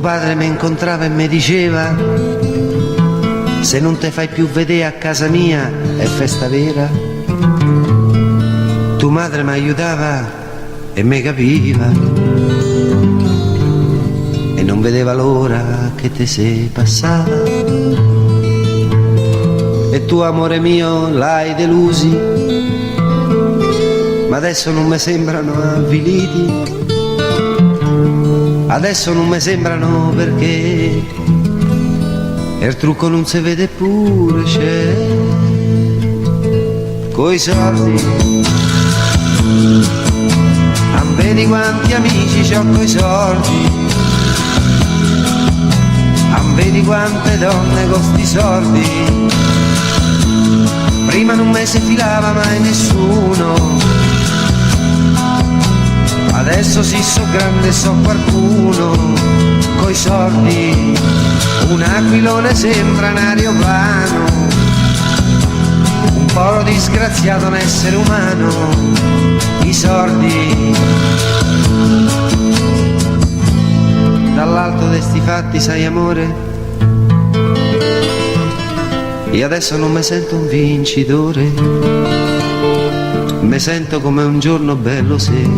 padre mi incontrava e mi diceva: se non te fai più vedere a casa mia è festa vera. Tu madre mi aiutava e mi capiva e non vedeva l'ora che te se passava. E tu amore mio l'hai delusi, ma adesso non mi sembrano avviliti. Adesso non mi sembrano perché il trucco non si vede pure c'è. Coi soldi, vedi quanti amici c'ho coi soldi, vedi quante donne con sti soldi. Prima non me si filava mai nessuno, adesso sì so grande, so qualcuno. Coi soldi un aquilone sembra un aeroplano, un po' disgraziato un essere umano. I soldi, dall'alto de sti fatti sai amore, io adesso non mi sento un vincitore, mi sento come un giorno bello se,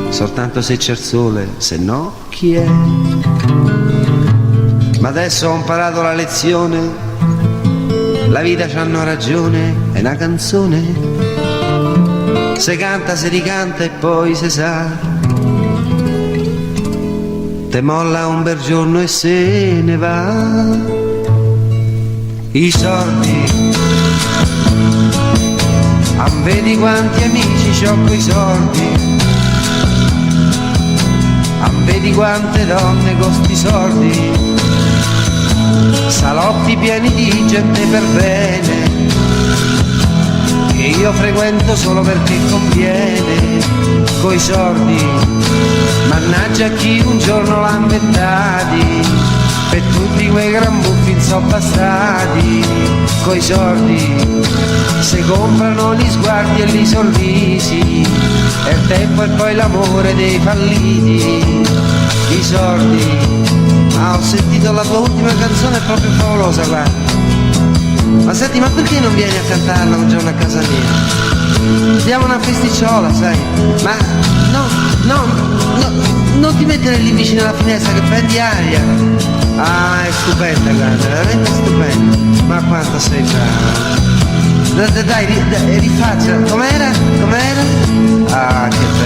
soltanto se c'è il sole, se no chi è? Ma adesso ho imparato la lezione, la vita c'hanno ragione, è una canzone, se canta, se ricanta e poi se sa, te molla un bel giorno e se ne va. I soldi, vedi quanti amici c'ho coi soldi, vedi quante donne con sti soldi, salotti pieni di gente per bene, che io frequento solo perché conviene. Coi soldi, mannaggia chi un giorno l'ha inventati, per tutti quei gran buffi insoppastati. Coi soldi se comprano gli sguardi e gli sorrisi, e il tempo e poi l'amore dei falliti. I soldi, ho sentito la tua ultima canzone, è proprio favolosa, guarda. Ma senti, ma perché non vieni a cantarla un giorno a casa mia? Diamo una festicciola, sai? Ma non ti mettere lì vicino alla finestra che prendi aria. Ah, è stupenda, guarda, veramente stupenda. Ma quanto sei brava. Dai, rifaccia. Com'era? Ah, che bello.